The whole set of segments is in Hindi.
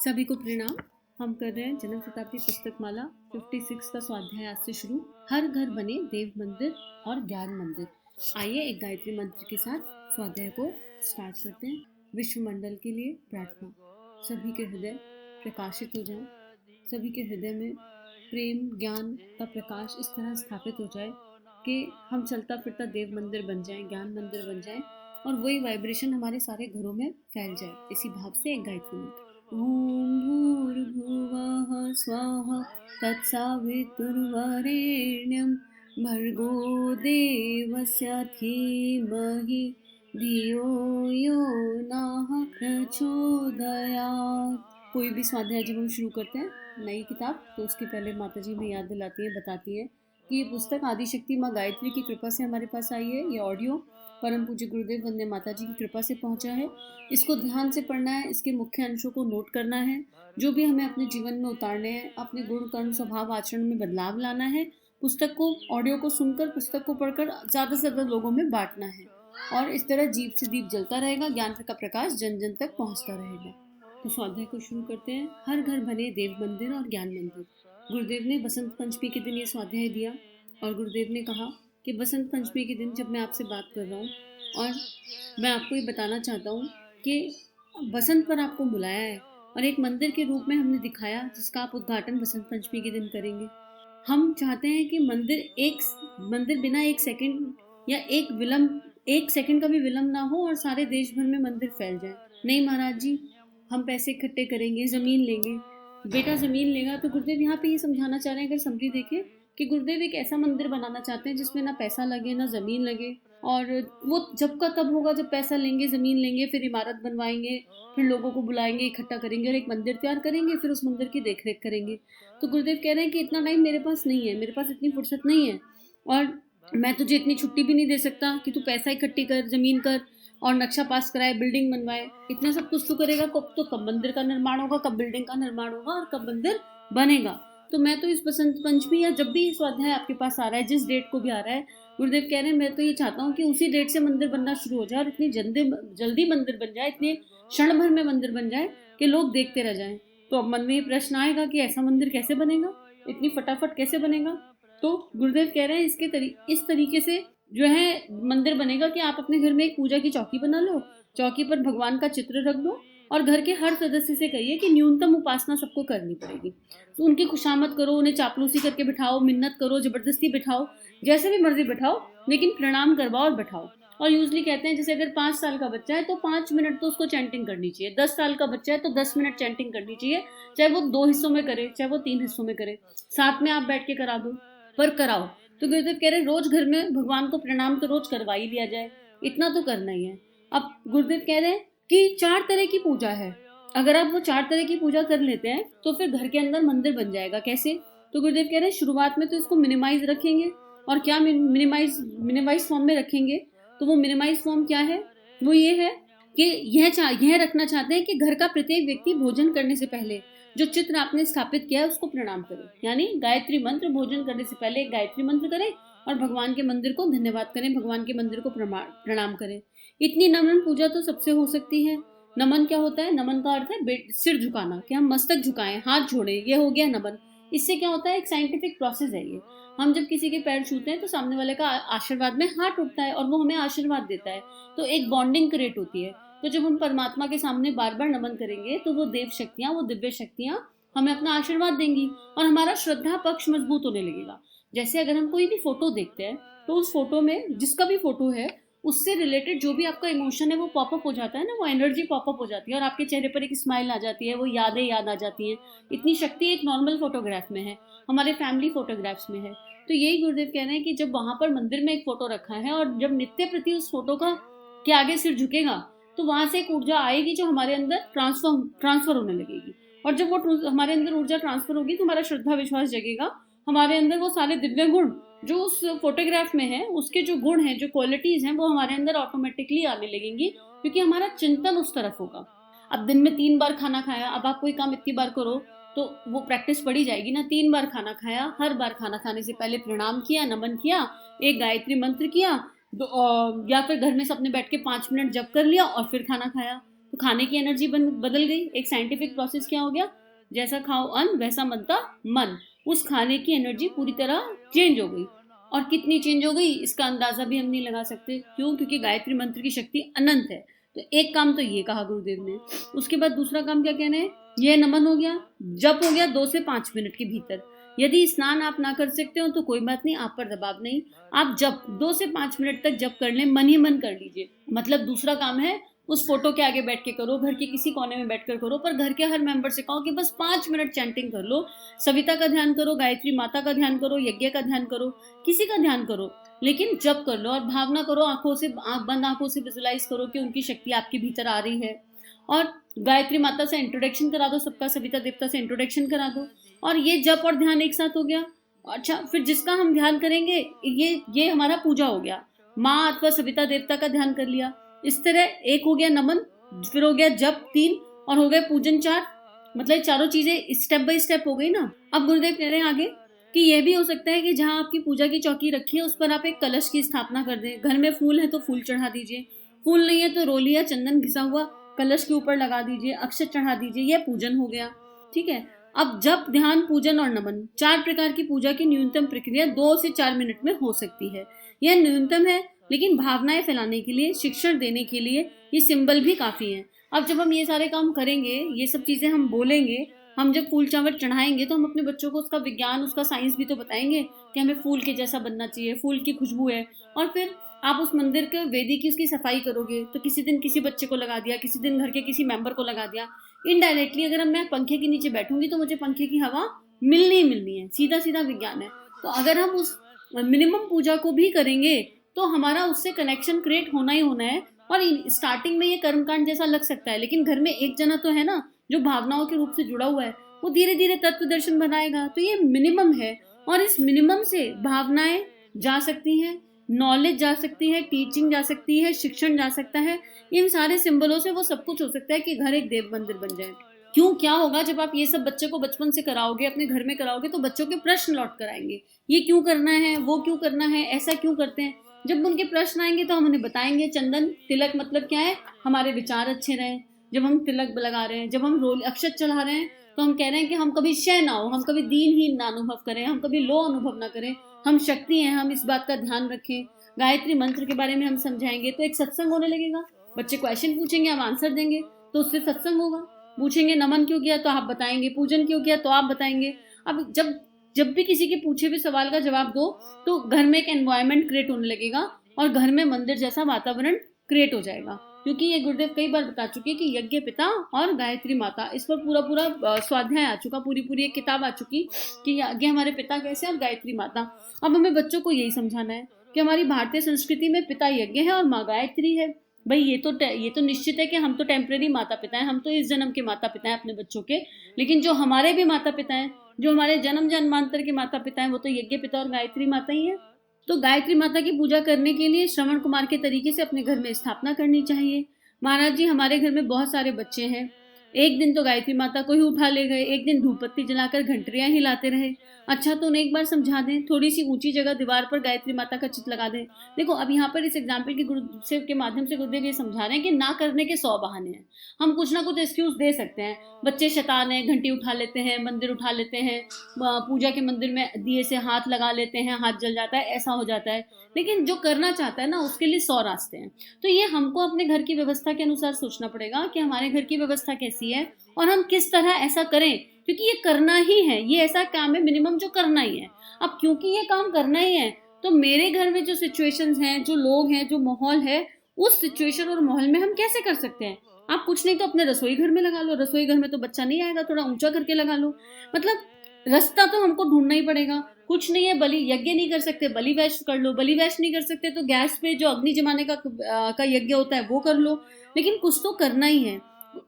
सभी को प्रणाम। हम कर रहे हैं जन्म शताब्दी पुस्तक माला 56 का स्वाध्याय आज से शुरू। हर घर बने देव मंदिर और ज्ञान मंदिर। आइए एक गायत्री मंत्र के साथ स्वाध्याय को स्टार्ट करते हैं। विश्व मंडल के लिए प्रार्थना। सभी के हृदय प्रकाशित हो जाए, सभी के हृदय में प्रेम ज्ञान का प्रकाश इस तरह स्थापित हो जाए कि हम चलता फिरता देव मंदिर बन जाएं, ज्ञान मंदिर बन जाएं और वही वाइब्रेशन हमारे सारे घरों में फैल जाए। इसी भाव से एक गायत्री मंत्र। ॐ भूर्भुवः स्वः तत्सवितुर्वरेण्यं भर्गो देवस्य धीमहि धियो यो नः प्रचोदयात्। कोई भी स्वाध्याय जब हम शुरू करते हैं नई किताब तो उसके पहले माता जी हमें याद दिलाती है, बताती है कि ये पुस्तक आदिशक्ति माँ गायत्री की कृपा से हमारे पास आई है। ये ऑडियो परम पूज्य गुरुदेव वंदे माता जी की कृपा से पहुंचा है। इसको ध्यान से पढ़ना है, इसके मुख्य अंशों को नोट करना है, जो भी हमें अपने जीवन में उतारने हैं, अपने गुण कर्म स्वभाव आचरण में बदलाव लाना है। पुस्तक को ऑडियो को सुनकर, पुस्तक को पढ़कर ज़्यादा से ज़्यादा लोगों में बांटना है और इस तरह जीप से दीप जलता रहेगा, ज्ञान का प्रकाश जन जन तक पहुँचता रहेगा। तो स्वाध्याय को शुरू करते हैं। हर घर बने देव मंदिर और ज्ञान मंदिर। गुरुदेव ने बसंत पंचमी के दिन ये स्वाध्याय दिया और गुरुदेव ने कहा कि बसंत पंचमी के दिन जब मैं आपसे बात कर रहा हूँ और मैं आपको ये बताना चाहता हूँ कि बसंत पर आपको बुलाया है और एक मंदिर के रूप में हमने दिखाया जिसका आप उद्घाटन बसंत पंचमी के दिन करेंगे। हम चाहते हैं कि मंदिर बिना एक सेकंड का भी विलम्ब ना हो और सारे देश भर में मंदिर फैल जाए। नहीं महाराज जी, हम पैसे इकट्ठे करेंगे, ज़मीन लेंगे। बेटा ज़मीन लेगा तो गुरुदेव यहाँ पे ये समझाना चाह रहे हैं, अगर समरी देखें कि गुरुदेव एक ऐसा मंदिर बनाना चाहते हैं जिसमें ना पैसा लगे ना ज़मीन लगे, और वो जब का तब होगा जब पैसा लेंगे, ज़मीन लेंगे, फिर इमारत बनवाएंगे, फिर लोगों को बुलाएंगे, इकट्ठा करेंगे और एक मंदिर तैयार करेंगे, फिर उस मंदिर की देखरेख करेंगे। तो गुरुदेव कह रहे हैं कि इतना टाइम मेरे पास नहीं है, मेरे पास इतनी फुर्सत नहीं है और मैं तुझे इतनी छुट्टी भी नहीं दे सकता कि तू पैसा इकट्ठी कर, ज़मीन कर और नक्शा पास कराए, बिल्डिंग बनवाए। इतना सब कुछ तू करेगा कब मंदिर का निर्माण होगा, कब बिल्डिंग का निर्माण होगा और कब मंदिर बनेगा। तो मैं तो इस बसंत पंचमी या जब भी स्वाध्याय आपके पास आ रहा है, जिस डेट को भी आ रहा है, गुरुदेव कह रहे हैं मैं तो ये चाहता हूँ कि उसी डेट से मंदिर बनना शुरू हो जाए और इतनी जल्दी मंदिर बन जाए, इतने क्षण भर में मंदिर बन जाए कि लोग देखते रह जाएं। तो अब मन में ये प्रश्न आएगा कि ऐसा मंदिर कैसे बनेगा, इतनी फटाफट कैसे बनेगा। तो गुरुदेव कह रहे हैं इस तरीके से जो है मंदिर बनेगा कि आप अपने घर में एक पूजा की चौकी बना लो, चौकी पर भगवान का चित्र रख दो और घर के हर सदस्य से कहिए कि न्यूनतम उपासना सबको करनी पड़ेगी। तो उनकी खुशामद करो, उन्हें चापलूसी करके बिठाओ, मिन्नत करो, जबरदस्ती बिठाओ, जैसे भी मर्जी बिठाओ, लेकिन प्रणाम करवाओ और बिठाओ। और यूजली कहते हैं जैसे अगर 5 साल का बच्चा है तो 5 मिनट तो उसको चैंटिंग करनी चाहिए, 10 साल का बच्चा है तो 10 मिनट चैंटिंग करनी चाहिए, चाहे वो 2 हिस्सों में करे चाहे वो 3 हिस्सों में करे, साथ में आप बैठ के करा दो पर कराओ। तो गुरुदेव कह रहे हैं रोज घर में भगवान को प्रणाम तो रोज करवा ही लिया जाए, इतना तो करना ही है। अब गुरुदेव कह रहे हैं कि 4 तरह की पूजा है, अगर आप वो 4 तरह की पूजा कर लेते हैं तो फिर घर के अंदर मंदिर बन जाएगा। कैसे? तो गुरुदेव कह रहे हैं शुरुआत में तो इसको मिनिमाइज रखेंगे। और क्या मिनिमाइज फॉर्म में रखेंगे? तो वो मिनिमाइज फॉर्म क्या है? वो ये है कि यह रखना चाहते हैं कि घर का प्रत्येक व्यक्ति भोजन करने से पहले जो चित्र आपने स्थापित किया है उसको प्रणाम करें, यानी गायत्री मंत्र भोजन करने से पहले एक गायत्री मंत्र करें और भगवान के मंदिर को धन्यवाद करें, भगवान के मंदिर को प्रणाम करें। इतनी नमन पूजा तो सबसे हो सकती है। नमन क्या होता है? नमन का अर्थ है सिर झुकाना, कि हम मस्तक झुकाएं, हाथ जोड़ें, ये हो गया नमन। इससे क्या होता है? एक साइंटिफिक प्रोसेस है ये। हम जब किसी के पैर छूते हैं तो सामने वाले का आशीर्वाद में हाथ उठता है और वो हमें आशीर्वाद देता है, तो एक बॉन्डिंग क्रिएट होती है। तो जब हम परमात्मा के सामने बार बार नमन करेंगे तो वो देव शक्तियाँ, वो दिव्य शक्तियाँ हमें अपना आशीर्वाद देंगी और हमारा श्रद्धा पक्ष मजबूत होने लगेगा। जैसे अगर हम कोई भी फोटो देखते हैं तो उस फोटो में, जिसका भी फोटो है, उससे रिलेटेड जो भी आपका इमोशन है वो पॉपअप हो जाता है ना, वो एनर्जी पॉपअप हो जाती है और आपके चेहरे पर एक स्माइल आ जाती है, वो यादें याद आ जाती हैं। इतनी शक्ति एक नॉर्मल फोटोग्राफ में है, हमारे फैमिली फोटोग्राफ्स में है। तो यही गुरुदेव कह रहे हैं कि जब वहां पर मंदिर में एक फोटो रखा है और जब नित्य प्रति उस फोटो के आगे सिर झुकेगा तो वहां से एक ऊर्जा आएगी जो हमारे अंदर ट्रांसफर होने लगेगी। और जब वो हमारे अंदर ऊर्जा ट्रांसफर होगी तो हमारा श्रद्धा विश्वास जगेगा, हमारे अंदर वो सारे दिव्य गुण जो उस फोटोग्राफ में है, उसके जो गुण हैं, जो क्वालिटीज हैं, वो हमारे अंदर ऑटोमेटिकली आने लगेंगी, क्योंकि हमारा चिंतन उस तरफ होगा। अब दिन में 3 बार खाना खाया, अब आप कोई काम इतनी बार करो तो वो प्रैक्टिस पड़ी जाएगी ना। 3 बार खाना खाया, हर बार खाना खाने से पहले प्रणाम किया, नमन किया, एक गायत्री मंत्र किया, या फिर घर में सबने बैठ के 5 मिनट जप कर लिया और फिर खाना खाया। तो खाने की एनर्जी बदल गई। एक साइंटिफिक प्रोसेस क्या हो गया, जैसा खाओ अन्न वैसा मनता मन, उस खाने की एनर्जी पूरी तरह चेंज हो गई। और कितनी चेंज हो गई इसका अंदाजा भी हम नहीं लगा सकते। क्यों? क्योंकि गायत्री मंत्र की शक्ति अनंत है। तो एक काम तो ये कहा गुरुदेव ने। उसके बाद दूसरा काम क्या कहना है, यह नमन हो गया, जप हो गया 2 से 5 मिनट के भीतर। यदि स्नान आप ना कर सकते हो तो कोई बात नहीं, आप पर दबाव नहीं, आप जप 2 से 5 मिनट तक जप कर लें, मन ही मन कर लीजिए। मतलब दूसरा काम है उस फोटो के आगे बैठ के करो, घर के किसी कोने में बैठकर करो, पर घर के हर मेंबर से कहो कि बस 5 मिनट चैंटिंग कर लो, सविता का ध्यान करो, गायत्री माता का ध्यान करो, यज्ञ का ध्यान करो, किसी का ध्यान करो, लेकिन जप कर लो और भावना करो, बंद आंखों से विजुलाइज करो कि उनकी शक्ति आपके भीतर आ रही है। और गायत्री माता से इंट्रोडक्शन करा दो सबका, सविता देवता से इंट्रोडक्शन करा दो, और ये जप और ध्यान एक साथ हो गया। अच्छा, फिर जिसका हम ध्यान करेंगे ये हमारा पूजा हो गया, माँ अथवा सविता देवता का ध्यान कर लिया। इस तरह एक हो गया नमन, फिर हो गया जप 3, और हो गया पूजन 4। मतलब चारों चीजें स्टेप बाय स्टेप हो गई ना। अब गुरुदेव कह रहे हैं आगे कि यह भी हो सकता है कि जहाँ आपकी पूजा की चौकी रखी है उस पर आप एक कलश की स्थापना कर दें। घर में फूल है तो फूल चढ़ा दीजिए, फूल नहीं है तो रोली या चंदन घिसा हुआ कलश के ऊपर लगा दीजिए, अक्षत चढ़ा दीजिए, यह पूजन हो गया। ठीक है। अब जप, ध्यान, पूजन और नमन 4 प्रकार की पूजा की न्यूनतम प्रक्रिया 2 से 4 मिनट में हो सकती है। यह न्यूनतम है, लेकिन भावनाएं फैलाने के लिए, शिक्षण देने के लिए ये सिंबल भी काफी है। अब जब हम ये सारे काम करेंगे, ये सब चीजें हम बोलेंगे, हम जब फूल चावल चढ़ाएंगे तो हम अपने बच्चों को उसका विज्ञान, उसका साइंस भी तो बताएंगे कि हमें फूल के जैसा बनना चाहिए, फूल की खुशबू है। और फिर आप उस मंदिर के वेदी की उसकी सफाई करोगे तो किसी दिन किसी बच्चे को लगा दिया, किसी दिन घर के किसी मेंबर को लगा दिया। इनडायरेक्टली अगर मैं पंखे के नीचे बैठूंगी तो मुझे पंखे की हवा मिलनी ही मिलनी है, सीधा सीधा विज्ञान है। तो अगर हम उस मिनिमम पूजा को भी करेंगे तो हमारा उससे कनेक्शन क्रिएट होना ही होना है। और स्टार्टिंग में ये कर्मकांड जैसा लग सकता है, लेकिन घर में एक जना तो है ना जो भावनाओं के रूप से जुड़ा हुआ है, वो धीरे धीरे तत्व दर्शन बनाएगा। तो ये मिनिमम है, और इस मिनिमम से भावनाएं जा सकती हैं, नॉलेज जा सकती है, टीचिंग जा सकती है, शिक्षण जा सकता है। इन सारे सिंबलों से वो सब कुछ हो सकता है कि घर एक देव मंदिर बन जाए। क्यों, क्या होगा जब आप ये सब बच्चे को बचपन से कराओगे, अपने घर में कराओगे, तो बच्चों के प्रश्न लौट कर आएंगे, ये क्यों करना है, वो क्यों करना है, ऐसा क्यों करते हैं। जब उनके प्रश्न आएंगे तो हम उन्हें बताएंगे चंदन तिलक मतलब क्या है, हमारे विचार अच्छे रहें। जब हम तिलक लगा रहे हैं, जब हम रोल अक्षत चढ़ा रहे हैं, तो हम कह रहे हैं कि हम कभी शय ना हो, हम कभी दीनहीन ना अनुभव करें, हम कभी लो अनुभव ना करें, हम शक्ति हैं, हम इस बात का ध्यान रखें। गायत्री मंत्र के बारे में हम समझाएंगे तो एक सत्संग होने लगेगा। बच्चे क्वेश्चन पूछेंगे, हम आंसर देंगे, तो उससे सत्संग होगा। पूछेंगे नमन क्यों किया तो आप बताएंगे, पूजन क्यों किया तो आप बताएंगे। अब जब भी किसी के पूछे हुए सवाल का जवाब दो तो घर में एक एनवायरनमेंट क्रिएट होने लगेगा और घर में मंदिर जैसा वातावरण क्रिएट हो जाएगा। क्योंकि ये गुरुदेव कई बार बता चुके हैं कि यज्ञ पिता और गायत्री माता, इस पर पूरा स्वाध्याय आ चुका, पूरी एक किताब आ चुकी कि यज्ञ हमारे पिता कैसे और गायत्री माता। अब हमें बच्चों को यही समझाना है कि हमारी भारतीय संस्कृति में पिता यज्ञ है और माँ गायत्री है। भाई ये तो निश्चित है कि हम तो टेम्परेरी माता पिता हैं, हम तो इस जन्म के माता पिता हैं अपने बच्चों के, लेकिन जो हमारे भी माता पिता हैं, जो हमारे जन्म जन्मांतर के माता पिता हैं, वो तो यज्ञ पिता और गायत्री माता ही है। तो गायत्री माता की पूजा करने के लिए श्रवण कुमार के तरीके से अपने घर में स्थापना करनी चाहिए। महाराज जी, हमारे घर में बहुत सारे बच्चे हैं, एक दिन तो गायत्री माता को ही उठा ले गए, एक दिन धूप बत्ती जलाकर घंटियां हिलाते रहे। अच्छा, तो उन्हें एक बार समझा दें, थोड़ी सी ऊंची जगह दीवार पर गायत्री माता का चित्र लगा दें। देखो, अब यहाँ पर इस एग्जाम्पल के माध्यम से गुरुदेव ये समझा रहे हैं कि ना करने के 100 बहाने हैं। हम कुछ ना कुछ एक्सक्यूज दे सकते हैं, बच्चे शैतान है, घंटी उठा लेते हैं, मंदिर उठा लेते हैं, पूजा के मंदिर में दिए से हाथ लगा लेते हैं, हाथ जल जाता है, ऐसा हो जाता है। लेकिन जो करना चाहता है ना, उसके लिए 100 रास्ते हैं। तो ये हमको अपने घर की व्यवस्था के अनुसार सोचना पड़ेगा कि हमारे घर की व्यवस्था कैसी है और हम किस तरह ऐसा करें, क्योंकि ये करना ही है, ये ऐसा काम है मिनिमम जो करना ही है। अब क्योंकि ये काम करना ही है, तो मेरे घर में जो सिचुएशंस हैं, जो लोग हैं, जो माहौल है, उस सिचुएशन और माहौल में हम कैसे कर सकते हैं। आप कुछ नहीं तो अपने रसोई घर में लगा लो, रसोई घर में तो बच्चा नहीं आएगा, थोड़ा ऊंचा करके लगा लो। मतलब रास्ता तो हमको ढूंढना ही पड़ेगा। कुछ नहीं है, बलि यज्ञ नहीं कर सकते, बलि वैश्य कर लो, बलि वैश्य नहीं कर सकते तो गैस पे जो अग्नि जमाने का यज्ञ होता है वो कर लो, लेकिन कुछ तो करना ही है।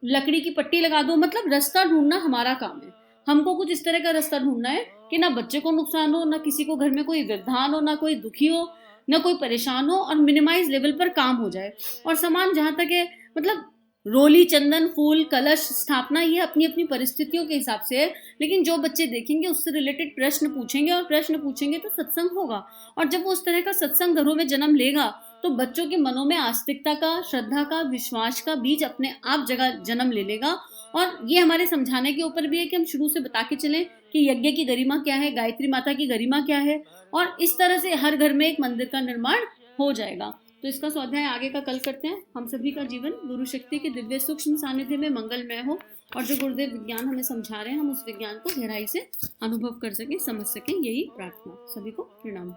लकड़ी की पट्टी लगा दो, मतलब रास्ता ढूंढना हमारा काम है। हमको कुछ इस तरह का रास्ता ढूंढना है कि ना बच्चे को नुकसान हो, ना किसी को घर में कोई व्यवधान हो, ना कोई दुखी हो, ना कोई परेशान हो, और मिनिमाइज लेवल पर काम हो जाए। और सामान जहां तक है, मतलब रोली, चंदन, फूल, कलश स्थापना ये अपनी अपनी परिस्थितियों के हिसाब से है, लेकिन जो बच्चे देखेंगे उससे रिलेटेड प्रश्न पूछेंगे, और प्रश्न पूछेंगे तो सत्संग होगा। और जब वो उस तरह का सत्संग घरों में जन्म लेगा तो बच्चों के मनों में आस्तिकता का, श्रद्धा का, विश्वास का बीज अपने आप जगह जन्म ले लेगा। और ये हमारे समझाने के ऊपर भी है कि हम शुरू से बता के चलें कि यज्ञ की गरिमा क्या है, गायत्री माता की गरिमा क्या है, और इस तरह से हर घर में एक मंदिर का निर्माण हो जाएगा। तो इसका स्वाध्याय आगे का कल करते हैं। हम सभी का जीवन गुरु शक्ति के दिव्य सूक्ष्म सानिध्य में मंगलमय हो, और जो गुरुदेव विज्ञान हमें समझा रहे हैं हम उस विज्ञान को गहराई से अनुभव कर सकें, समझ सकें, यही प्रार्थना। सभी को प्रणाम।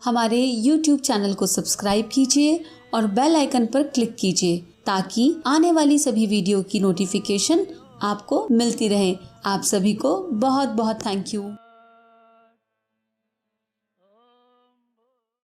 हमारे YouTube चैनल को सब्सक्राइब कीजिए और बेल आइकन पर क्लिक कीजिए ताकि आने वाली सभी वीडियो की नोटिफिकेशन आपको मिलती रहे। आप सभी को बहुत बहुत थैंक यू।